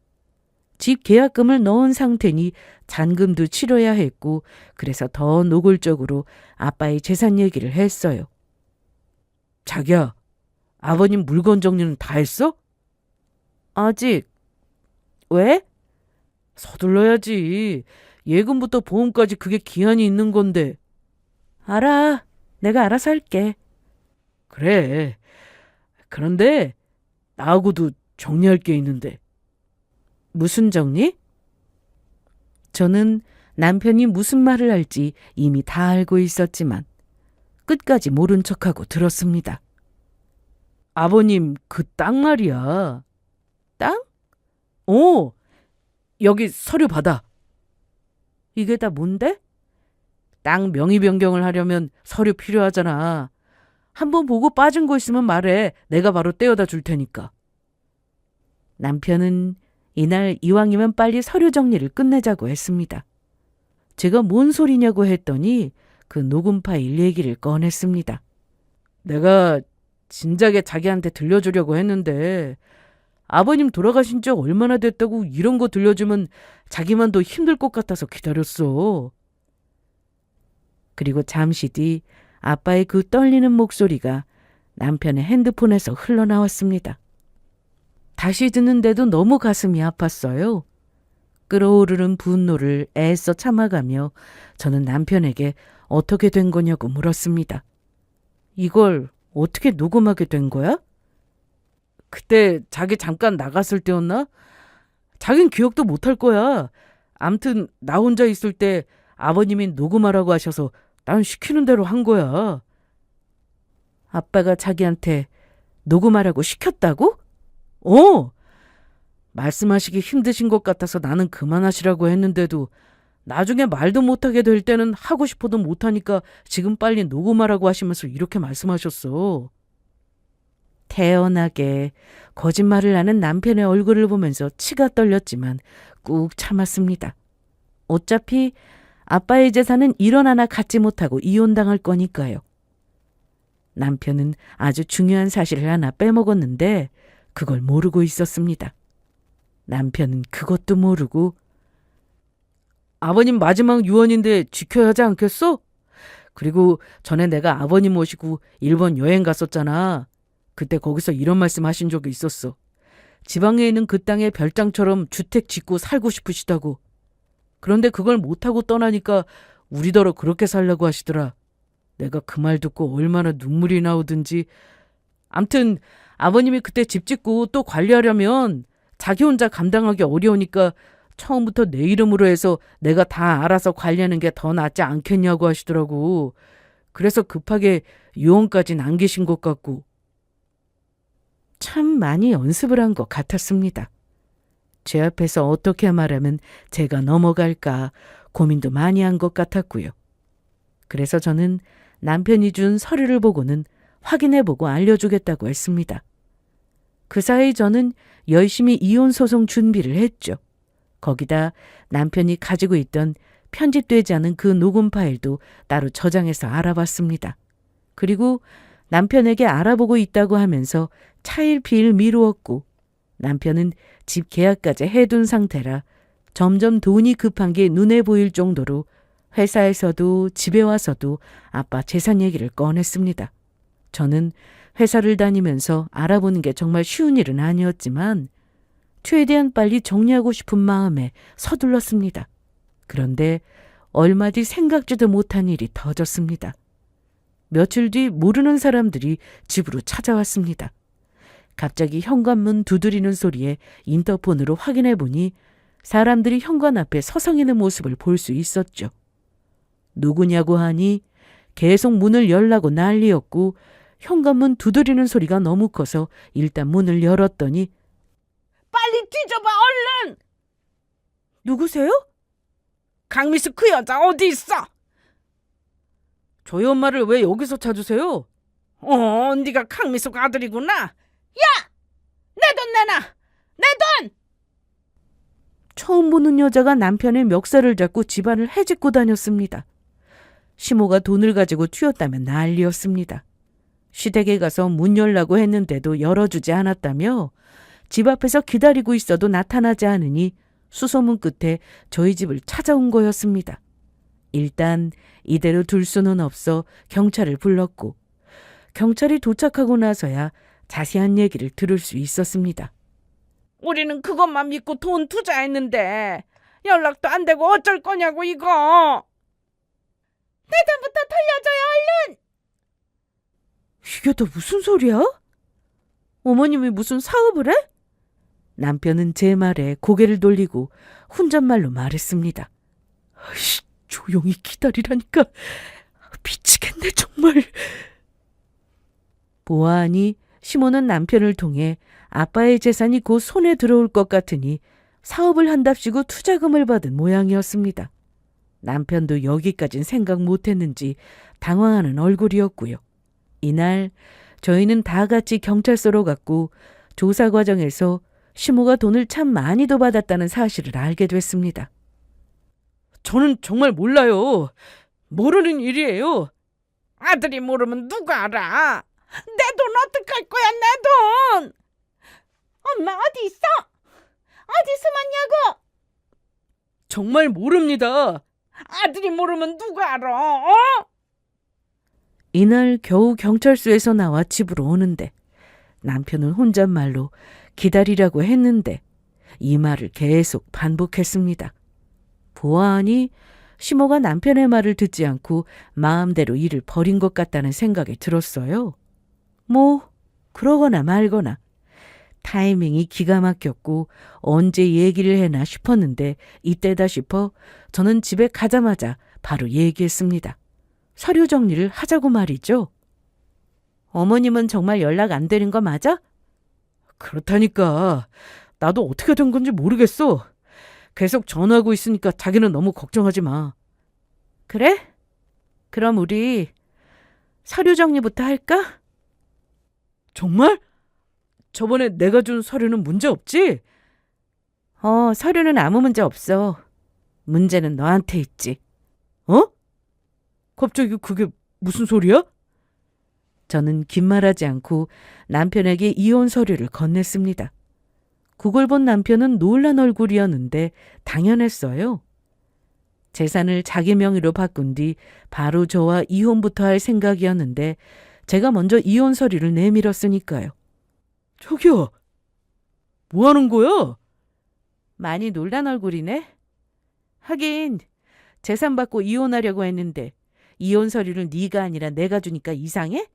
집 계약금을 넣은 상태니 잔금도 치러야 했고 그래서 더 노골적으로 아빠의 재산 얘기를 했어요. 자기야, 아버님 물건 정리는 다 했어? 아직. 왜? 서둘러야지. 예금부터 보험까지 그게 기한이 있는 건데. 알아. 내가 알아서 할게. 그래. 그런데 나하고도 정리할 게 있는데. 무슨 정리? 저는 남편이 무슨 말을 할지 이미 다 알고 있었지만 끝까지 모른 척하고 들었습니다. 아버님, 그 땅 말이야. 땅? 여기 서류 받아. 이게 다 뭔데? 땅 명의 변경을 하려면 서류 필요하잖아. 한번 보고 빠진 거 있으면 말해. 내가 바로 떼어다 줄 테니까. 남편은 이날 이왕이면 빨리 서류 정리를 끝내자고 했습니다. 제가 뭔 소리냐고 했더니 그 녹음 파일 얘기를 꺼냈습니다. 내가 진작에 자기한테 들려주려고 했는데 아버님 돌아가신 지 얼마나 됐다고 이런 거 들려주면 자기만 더 힘들 것 같아서 기다렸어. 그리고 잠시 뒤 아빠의 그 떨리는 목소리가 남편의 핸드폰에서 흘러나왔습니다. 다시 듣는데도 너무 가슴이 아팠어요. 끓어오르는 분노를 애써 참아가며 저는 남편에게 어떻게 된 거냐고 물었습니다. 이걸 어떻게 녹음하게 된 거야? 그때 자기 잠깐 나갔을 때였나? 자긴 기억도 못할 거야. 암튼 나 혼자 있을 때 아버님이 녹음하라고 하셔서 난 시키는 대로 한 거야. 아빠가 자기한테 녹음하라고 시켰다고? 말씀하시기 힘드신 것 같아서 나는 그만하시라고 했는데도 나중에 말도 못하게 될 때는 하고 싶어도 못하니까 지금 빨리 녹음하라고 하시면서 이렇게 말씀하셨어. 태연하게 거짓말을 하는 남편의 얼굴을 보면서 치가 떨렸지만 꾹 참았습니다. 어차피 아빠의 재산은 1원 하나 갖지 못하고 이혼당할 거니까요. 남편은 아주 중요한 사실을 하나 빼먹었는데 그걸 모르고 있었습니다. 남편은 그것도 모르고 아버님 마지막 유언인데 지켜야 하지 않겠어? 그리고 전에 내가 아버님 모시고 일본 여행 갔었잖아. 그때 거기서 이런 말씀 하신 적이 있었어. 지방에 있는 그 땅에 별장처럼 주택 짓고 살고 싶으시다고. 그런데 그걸 못하고 떠나니까 우리더러 그렇게 살려고 하시더라. 내가 그 말 듣고 얼마나 눈물이 나오든지. 암튼 아버님이 그때 집 짓고 또 관리하려면 자기 혼자 감당하기 어려우니까 처음부터 내 이름으로 해서 내가 다 알아서 관리하는 게 더 낫지 않겠냐고 하시더라고. 그래서 급하게 유언까지 남기신 것 같고. 참 많이 연습을 한 것 같았습니다. 제 앞에서 어떻게 말하면 제가 넘어갈까 고민도 많이 한 것 같았고요. 그래서 저는 남편이 준 서류를 보고는 확인해보고 알려주겠다고 했습니다. 그 사이 저는 열심히 이혼 소송 준비를 했죠. 거기다 남편이 가지고 있던 편집되지 않은 그 녹음 파일도 따로 저장해서 알아봤습니다. 그리고 남편에게 알아보고 있다고 하면서 차일피일 미루었고 남편은 집 계약까지 해둔 상태라 점점 돈이 급한 게 눈에 보일 정도로 회사에서도 집에 와서도 아빠 재산 얘기를 꺼냈습니다. 저는 회사를 다니면서 알아보는 게 정말 쉬운 일은 아니었지만 최대한 빨리 정리하고 싶은 마음에 서둘렀습니다. 그런데 얼마 뒤 생각지도 못한 일이 터졌습니다. 며칠 뒤 모르는 사람들이 집으로 찾아왔습니다. 갑자기 현관문 두드리는 소리에 인터폰으로 확인해 보니 사람들이 현관 앞에 서성이는 모습을 볼 수 있었죠. 누구냐고 하니 계속 문을 열라고 난리였고 현관문 두드리는 소리가 너무 커서 일단 문을 열었더니 빨리 뒤져봐 얼른! 누구세요? 강미수 그 여자 어디 있어? 저희 엄마를 왜 여기서 찾으세요? 네가 강미숙 아들이구나. 야! 내 돈 내놔! 내 돈! 처음 보는 여자가 남편의 멱살을 잡고 집안을 헤집고 다녔습니다. 시모가 돈을 가지고 튀었다면 난리였습니다. 시댁에 가서 문 열라고 했는데도 열어주지 않았다며 집 앞에서 기다리고 있어도 나타나지 않으니 수소문 끝에 저희 집을 찾아온 거였습니다. 일단 이대로 둘 수는 없어 경찰을 불렀고 경찰이 도착하고 나서야 자세한 얘기를 들을 수 있었습니다. 우리는 그것만 믿고 돈 투자했는데 연락도 안 되고 어쩔 거냐고 이거. 내 돈부터 돌려줘요 얼른. 이게 또 무슨 소리야? 어머님이 무슨 사업을 해? 남편은 제 말에 고개를 돌리고 혼잣말로 말했습니다. 조용히 기다리라니까. 미치겠네 정말. 보아하니 시모는 남편을 통해 아빠의 재산이 곧 손에 들어올 것 같으니 사업을 한답시고 투자금을 받은 모양이었습니다. 남편도 여기까진 생각 못했는지 당황하는 얼굴이었고요. 이날 저희는 다 같이 경찰서로 갔고 조사 과정에서 시모가 돈을 참 많이도 받았다는 사실을 알게 됐습니다. 저는 정말 몰라요. 모르는 일이에요. 아들이 모르면 누가 알아? 내 돈 어떡할 거야, 내 돈! 엄마 어디 있어? 어디 숨었냐고? 정말 모릅니다. 아들이 모르면 누가 알아? 어? 이날 겨우 경찰서에서 나와 집으로 오는데 남편은 혼잣말로 기다리라고 했는데 이 말을 계속 반복했습니다. 보아하니 시모가 남편의 말을 듣지 않고 마음대로 일을 벌인 것 같다는 생각이 들었어요. 뭐 그러거나 말거나 타이밍이 기가 막혔고 언제 얘기를 해나 싶었는데 이때다 싶어 저는 집에 가자마자 바로 얘기했습니다. 서류 정리를 하자고 말이죠. 어머님은 정말 연락 안 되는 거 맞아? 그렇다니까. 나도 어떻게 된 건지 모르겠어. 계속 전화하고 있으니까 자기는 너무 걱정하지 마. 그래? 그럼 우리 서류 정리부터 할까? 정말? 저번에 내가 준 서류는 문제 없지? 서류는 아무 문제 없어. 문제는 너한테 있지. 어? 갑자기 그게 무슨 소리야? 저는 긴 말하지 않고 남편에게 이혼 서류를 건넸습니다. 그걸 본 남편은 놀란 얼굴이었는데 당연했어요. 재산을 자기 명의로 바꾼 뒤 바로 저와 이혼부터 할 생각이었는데 제가 먼저 이혼 서류를 내밀었으니까요. 저기요. 뭐 하는 거야? 많이 놀란 얼굴이네. 하긴 재산 받고 이혼하려고 했는데 이혼 서류를 네가 아니라 내가 주니까 이상해?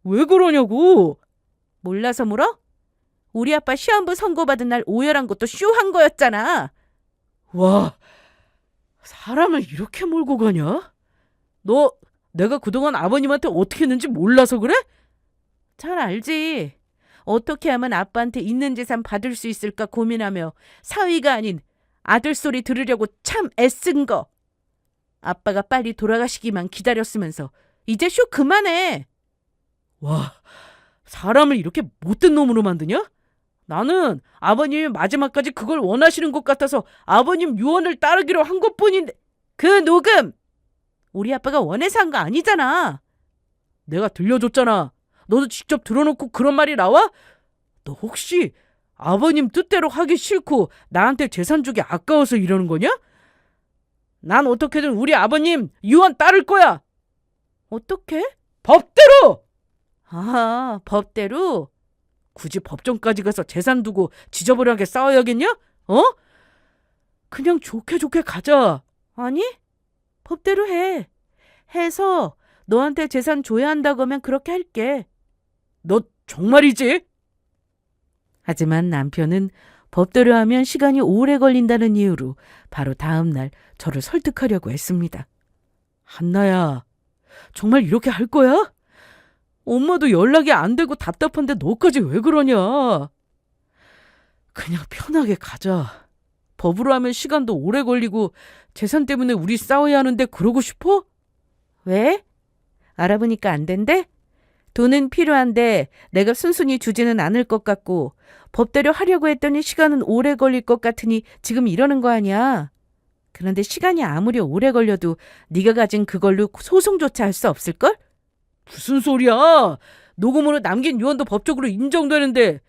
왜 그러냐고. 몰라서 물어? 우리 아빠 시한부 선고받은 날 오열한 것도 쇼한 거였잖아. 와, 사람을 이렇게 몰고 가냐? 너 내가 그동안 아버님한테 어떻게 했는지 몰라서 그래? 잘 알지. 어떻게 하면 아빠한테 있는 재산 받을 수 있을까 고민하며 사위가 아닌 아들 소리 들으려고 참 애쓴 거. 아빠가 빨리 돌아가시기만 기다렸으면서 이제 쇼 그만해. 와, 사람을 이렇게 못된 놈으로 만드냐? 나는 아버님이 마지막까지 그걸 원하시는 것 같아서 아버님 유언을 따르기로 한 것뿐인데. 그 녹음! 우리 아빠가 원해서 한 거 아니잖아. 내가 들려줬잖아. 너도 직접 들어놓고 그런 말이 나와? 너 혹시 아버님 뜻대로 하기 싫고 나한테 재산 주기 아까워서 이러는 거냐? 난 어떻게든 우리 아버님 유언 따를 거야. 어떻게? 법대로! 아, 법대로? 굳이 법정까지 가서 재산 두고 지저분하게 싸워야겠냐? 어? 그냥 좋게 좋게 가자. 아니, 법대로 해. 해서 너한테 재산 줘야 한다고 하면 그렇게 할게. 너 정말이지? 하지만 남편은 법대로 하면 시간이 오래 걸린다는 이유로 바로 다음 날 저를 설득하려고 했습니다. 한나야, 정말 이렇게 할 거야? 엄마도 연락이 안 되고 답답한데 너까지 왜 그러냐? 그냥 편하게 가자. 법으로 하면 시간도 오래 걸리고 재산 때문에 우리 싸워야 하는데 그러고 싶어? 왜? 알아보니까 안 된대? 돈은 필요한데 내가 순순히 주지는 않을 것 같고 법대로 하려고 했더니 시간은 오래 걸릴 것 같으니 지금 이러는 거 아니야. 그런데 시간이 아무리 오래 걸려도 네가 가진 그걸로 소송조차 할 수 없을걸? 무슨 소리야? 녹음으로 남긴 유언도 법적으로 인정되는데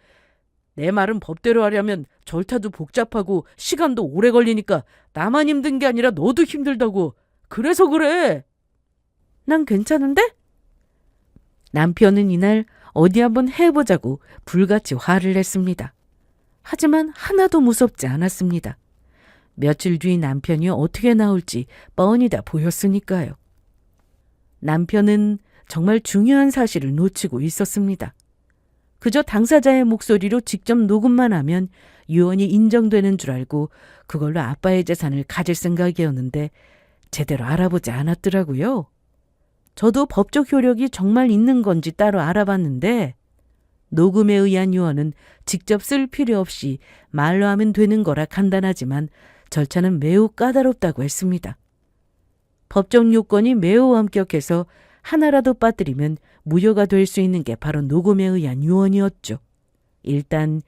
내 말은 법대로 하려면 절차도 복잡하고 시간도 오래 걸리니까 나만 힘든 게 아니라 너도 힘들다고. 그래서 그래. 난 괜찮은데? 남편은 이날 어디 한번 해보자고 불같이 화를 냈습니다. 하지만 하나도 무섭지 않았습니다. 며칠 뒤 남편이 어떻게 나올지 뻔히 다 보였으니까요. 남편은 정말 중요한 사실을 놓치고 있었습니다. 그저 당사자의 목소리로 직접 녹음만 하면 유언이 인정되는 줄 알고 그걸로 아빠의 재산을 가질 생각이었는데 제대로 알아보지 않았더라고요. 저도 법적 효력이 정말 있는 건지 따로 알아봤는데 녹음에 의한 유언은 직접 쓸 필요 없이 말로 하면 되는 거라 간단하지만 절차는 매우 까다롭다고 했습니다. 법적 요건이 매우 엄격해서 하나라도 빠뜨리면 무효가 될 수 있는 게 바로 녹음에 의한 유언이었죠. 일단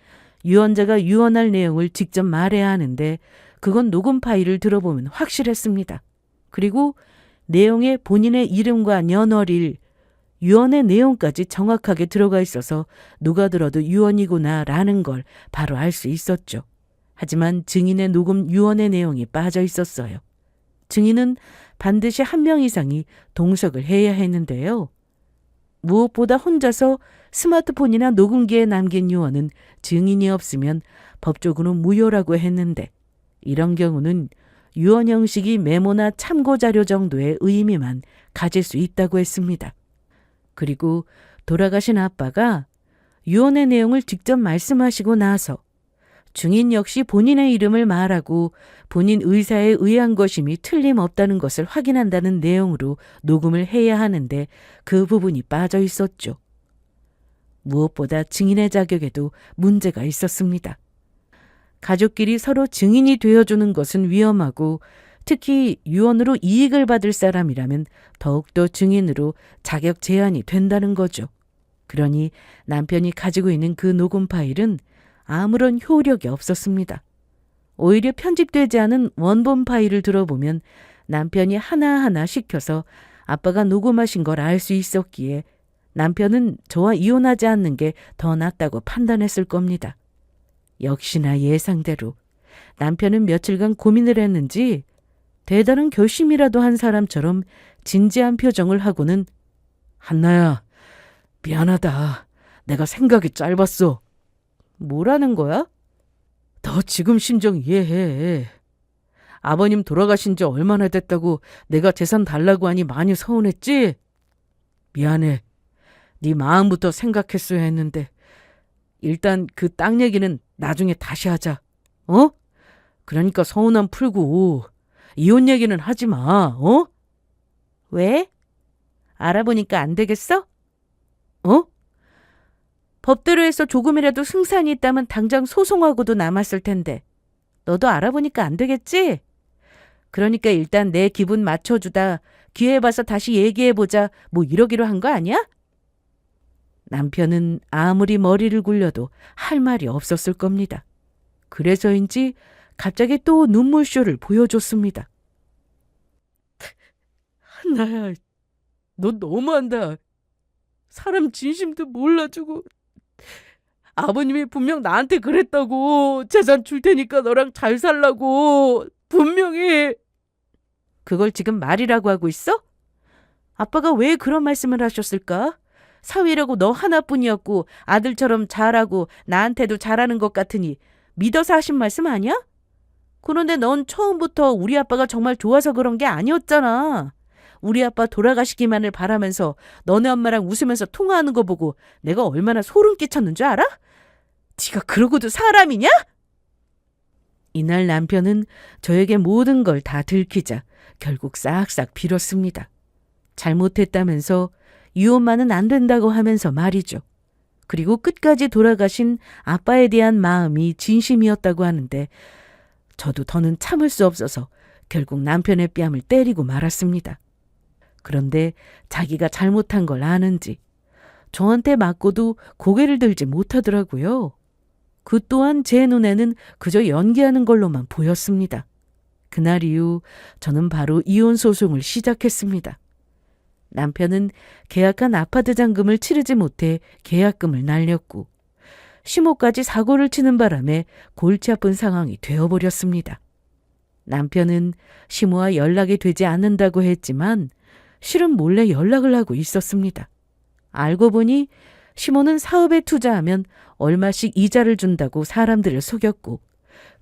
유언자가 유언할 내용을 직접 말해야 하는데 그건 녹음 파일을 들어보면 확실했습니다. 그리고 내용에 본인의 이름과 년월일, 유언의 내용까지 정확하게 들어가 있어서 누가 들어도 유언이구나 라는 걸 바로 알 수 있었죠. 하지만 증인의 녹음 유언의 내용이 빠져 있었어요. 증인은 반드시 한 명 이상이 동석을 해야 했는데요. 무엇보다 혼자서 스마트폰이나 녹음기에 남긴 유언은 증인이 없으면 법적으로 무효라고 했는데 이런 경우는 유언 형식이 메모나 참고자료 정도의 의미만 가질 수 있다고 했습니다. 그리고 돌아가신 아빠가 유언의 내용을 직접 말씀하시고 나서 증인 역시 본인의 이름을 말하고 본인 의사에 의한 것임이 틀림없다는 것을 확인한다는 내용으로 녹음을 해야 하는데 그 부분이 빠져 있었죠. 무엇보다 증인의 자격에도 문제가 있었습니다. 가족끼리 서로 증인이 되어주는 것은 위험하고 특히 유언으로 이익을 받을 사람이라면 더욱더 증인으로 자격 제한이 된다는 거죠. 그러니 남편이 가지고 있는 그 녹음 파일은 아무런 효력이 없었습니다. 오히려 편집되지 않은 원본 파일을 들어보면 남편이 하나하나 시켜서 아빠가 녹음하신 걸 알 수 있었기에 남편은 저와 이혼하지 않는 게 더 낫다고 판단했을 겁니다. 역시나 예상대로 남편은 며칠간 고민을 했는지 대단한 결심이라도 한 사람처럼 진지한 표정을 하고는 한나야, 미안하다. 내가 생각이 짧았어. 뭐라는 거야? 너 지금 심정 이해해. 아버님 돌아가신 지 얼마나 됐다고 내가 재산 달라고 하니 많이 서운했지? 미안해. 네 마음부터 생각했어야 했는데 일단 그 땅 얘기는 나중에 다시 하자. 어? 그러니까 서운함 풀고 이혼 얘기는 하지 마. 어? 왜? 알아보니까 안 되겠어? 어? 법대로 해서 조금이라도 승산이 있다면 당장 소송하고도 남았을 텐데 너도 알아보니까 안 되겠지? 그러니까 일단 내 기분 맞춰주다 기회 봐서 다시 얘기해보자 뭐 이러기로 한 거 아니야? 남편은 아무리 머리를 굴려도 할 말이 없었을 겁니다. 그래서인지 갑자기 또 눈물쇼를 보여줬습니다. 한나야, 너 너무한다. 사람 진심도 몰라주고 아버님이 분명 나한테 그랬다고. 재산 줄 테니까 너랑 잘 살라고. 분명히. 그걸 지금 말이라고 하고 있어? 아빠가 왜 그런 말씀을 하셨을까? 사위라고 너 하나뿐이었고 아들처럼 잘하고 나한테도 잘하는 것 같으니 믿어서 하신 말씀 아니야? 그런데 넌 처음부터 우리 아빠가 정말 좋아서 그런 게 아니었잖아. 우리 아빠 돌아가시기만을 바라면서 너네 엄마랑 웃으면서 통화하는 거 보고 내가 얼마나 소름 끼쳤는 줄 알아? 네가 그러고도 사람이냐? 이날 남편은 저에게 모든 걸 다 들키자 결국 싹싹 빌었습니다. 잘못했다면서 이혼만은 안 된다고 하면서 말이죠. 그리고 끝까지 돌아가신 아빠에 대한 마음이 진심이었다고 하는데 저도 더는 참을 수 없어서 결국 남편의 뺨을 때리고 말았습니다. 그런데 자기가 잘못한 걸 아는지 저한테 맞고도 고개를 들지 못하더라고요. 그 또한 제 눈에는 그저 연기하는 걸로만 보였습니다. 그날 이후 저는 바로 이혼 소송을 시작했습니다. 남편은 계약한 아파트 잔금을 치르지 못해 계약금을 날렸고 시모까지 사고를 치는 바람에 골치 아픈 상황이 되어버렸습니다. 남편은 시모와 연락이 되지 않는다고 했지만 실은 몰래 연락을 하고 있었습니다. 알고 보니 시모는 사업에 투자하면 얼마씩 이자를 준다고 사람들을 속였고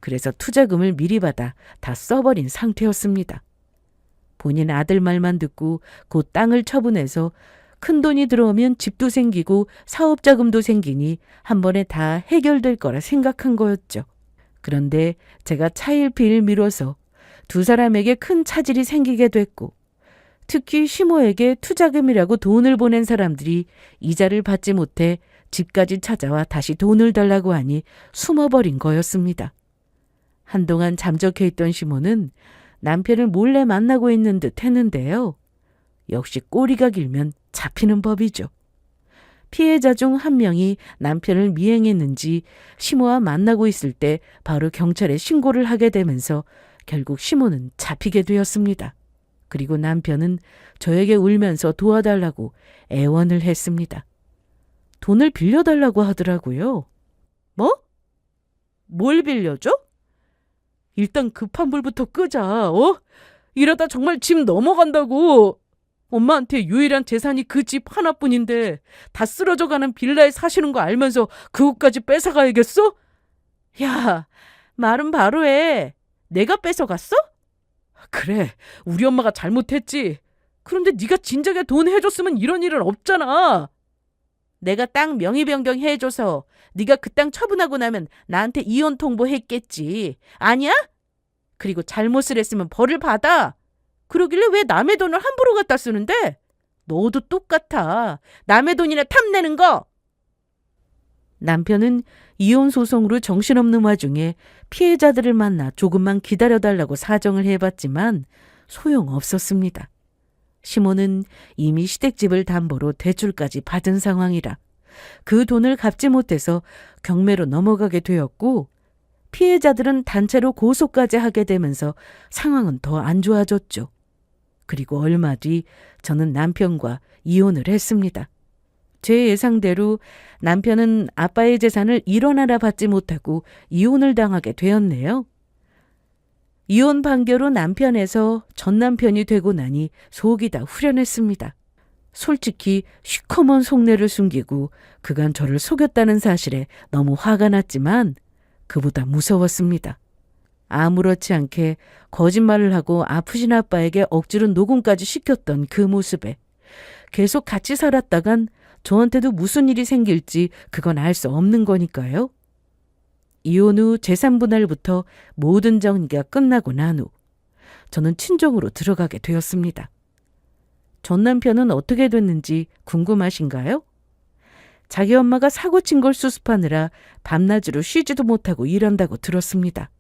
그래서 투자금을 미리 받아 다 써버린 상태였습니다. 본인 아들 말만 듣고 곧 땅을 처분해서 큰돈이 들어오면 집도 생기고 사업 자금도 생기니 한 번에 다 해결될 거라 생각한 거였죠. 그런데 제가 차일피일 미뤄서 두 사람에게 큰 차질이 생기게 됐고, 특히 시모에게 투자금이라고 돈을 보낸 사람들이 이자를 받지 못해 집까지 찾아와 다시 돈을 달라고 하니 숨어버린 거였습니다. 한동안 잠적해 있던 시모는 남편을 몰래 만나고 있는 듯 했는데요. 역시 꼬리가 길면 잡히는 법이죠. 피해자 중 한 명이 남편을 미행했는지 시모와 만나고 있을 때 바로 경찰에 신고를 하게 되면서 결국 시모는 잡히게 되었습니다. 그리고 남편은 저에게 울면서 도와달라고 애원을 했습니다. 돈을 빌려달라고 하더라고요. 뭐? 뭘 빌려줘? 일단 급한 불부터 끄자, 이러다 정말 집 넘어간다고. 엄마한테 유일한 재산이 그 집 하나뿐인데 다 쓰러져가는 빌라에 사시는 거 알면서 그것까지 뺏어가야겠어? 야, 말은 바로 해. 내가 뺏어갔어? 그래, 우리 엄마가 잘못했지. 그런데 네가 진작에 돈 해줬으면 이런 일은 없잖아. 내가 땅 명의 변경해줘서 네가 그 땅 처분하고 나면 나한테 이혼 통보했겠지. 아니야? 그리고 잘못을 했으면 벌을 받아. 그러길래 왜 남의 돈을 함부로 갖다 쓰는데? 너도 똑같아. 남의 돈이나 탐내는 거. 남편은 이혼 소송으로 정신없는 와중에 피해자들을 만나 조금만 기다려달라고 사정을 해봤지만 소용없었습니다. 시모는 이미 시댁집을 담보로 대출까지 받은 상황이라 그 돈을 갚지 못해서 경매로 넘어가게 되었고, 피해자들은 단체로 고소까지 하게 되면서 상황은 더 안 좋아졌죠. 그리고 얼마 뒤 저는 남편과 이혼을 했습니다. 제 예상대로 남편은 아빠의 재산을 일원하나 받지 못하고 이혼을 당하게 되었네요. 이혼 판결 후 남편에서 전 남편이 되고 나니 속이 다 후련했습니다. 솔직히 시커먼 속내를 숨기고 그간 저를 속였다는 사실에 너무 화가 났지만 그보다 무서웠습니다. 아무렇지 않게 거짓말을 하고 아프신 아빠에게 억지로 녹음까지 시켰던 그 모습에 계속 같이 살았다간 저한테도 무슨 일이 생길지 그건 알 수 없는 거니까요. 이혼 후 재산 분할부터 모든 정리가 끝나고 난 후 저는 친정으로 들어가게 되었습니다. 전 남편은 어떻게 됐는지 궁금하신가요? 자기 엄마가 사고 친 걸 수습하느라 밤낮으로 쉬지도 못하고 일한다고 들었습니다.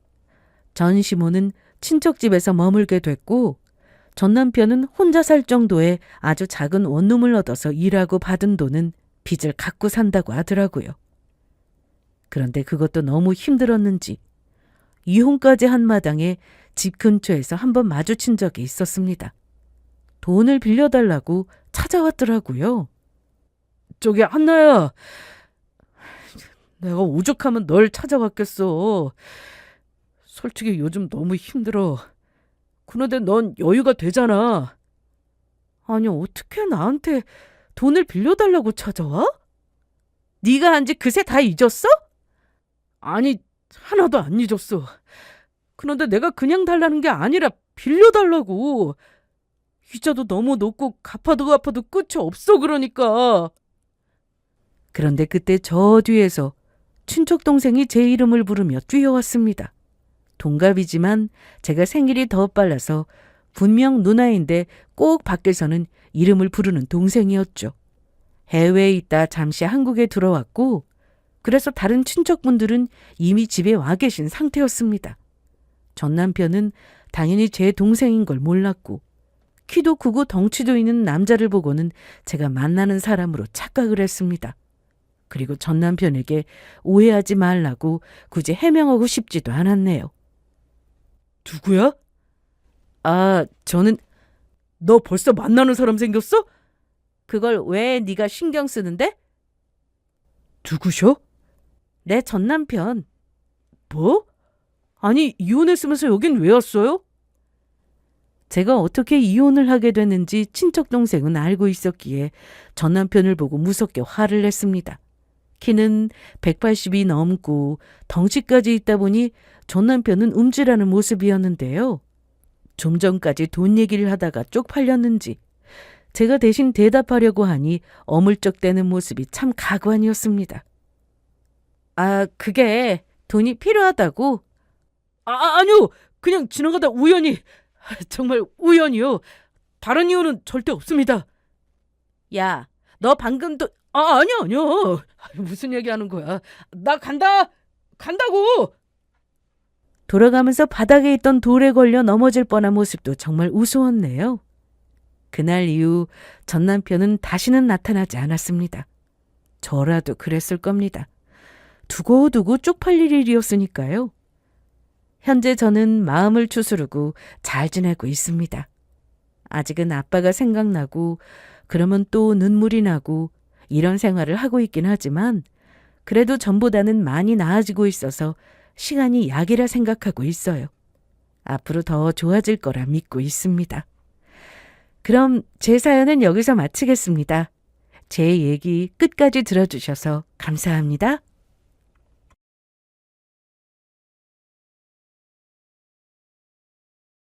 전 시모는 친척집에서 머물게 됐고, 전 남편은 혼자 살 정도의 아주 작은 원룸을 얻어서 일하고 받은 돈은 빚을 갚고 산다고 하더라고요. 그런데 그것도 너무 힘들었는지 이혼까지 한 마당에 집 근처에서 한번 마주친 적이 있었습니다. 돈을 빌려달라고 찾아왔더라고요. 저기 한나야, 내가 오죽하면 널 찾아왔겠어. 솔직히 요즘 너무 힘들어. 그런데 넌 여유가 되잖아. 아니, 어떻게 나한테 돈을 빌려달라고 찾아와? 네가 한 지 그새 다 잊었어? 아니, 하나도 안 잊었어. 그런데 내가 그냥 달라는 게 아니라 빌려달라고. 이자도 너무 높고 갚아도 끝이 없어, 그러니까. 그런데 그때 저 뒤에서 친척 동생이 제 이름을 부르며 뛰어왔습니다. 동갑이지만 제가 생일이 더 빨라서 분명 누나인데 꼭 밖에서는 이름을 부르는 동생이었죠. 해외에 있다 잠시 한국에 들어왔고, 그래서 다른 친척분들은 이미 집에 와 계신 상태였습니다. 전 남편은 당연히 제 동생인 걸 몰랐고, 키도 크고 덩치도 있는 남자를 보고는 제가 만나는 사람으로 착각을 했습니다. 그리고 전 남편에게 오해하지 말라고 굳이 해명하고 싶지도 않았네요. 누구야? 저는... 너 벌써 만나는 사람 생겼어? 그걸 왜 네가 신경 쓰는데? 누구셔? 내 전 남편. 뭐? 아니, 이혼했으면서 여긴 왜 왔어요? 제가 어떻게 이혼을 하게 됐는지 친척 동생은 알고 있었기에 전 남편을 보고 무섭게 화를 냈습니다. 키는 180이 넘고 덩치까지 있다 보니 전 남편은 움찔하는 모습이었는데요. 좀 전까지 돈 얘기를 하다가 쪽팔렸는지 제가 대신 대답하려고 하니 어물쩍대는 모습이 참 가관이었습니다. 아, 그게 돈이 필요하다고? 아니요. 그냥 지나가다 우연히. 정말 우연이요. 다른 이유는 절대 없습니다. 야, 너 방금도 아니요. 무슨 얘기하는 거야. 나 간다고. 돌아가면서 바닥에 있던 돌에 걸려 넘어질 뻔한 모습도 정말 우스웠네요. 그날 이후 전 남편은 다시는 나타나지 않았습니다. 저라도 그랬을 겁니다. 두고두고 쪽팔릴 일이었으니까요. 현재 저는 마음을 추스르고 잘 지내고 있습니다. 아직은 아빠가 생각나고 그러면 또 눈물이 나고 이런 생활을 하고 있긴 하지만 그래도 전보다는 많이 나아지고 있어서 시간이 약이라 생각하고 있어요. 앞으로 더 좋아질 거라 믿고 있습니다. 그럼 제 사연은 여기서 마치겠습니다. 제 얘기 끝까지 들어주셔서 감사합니다.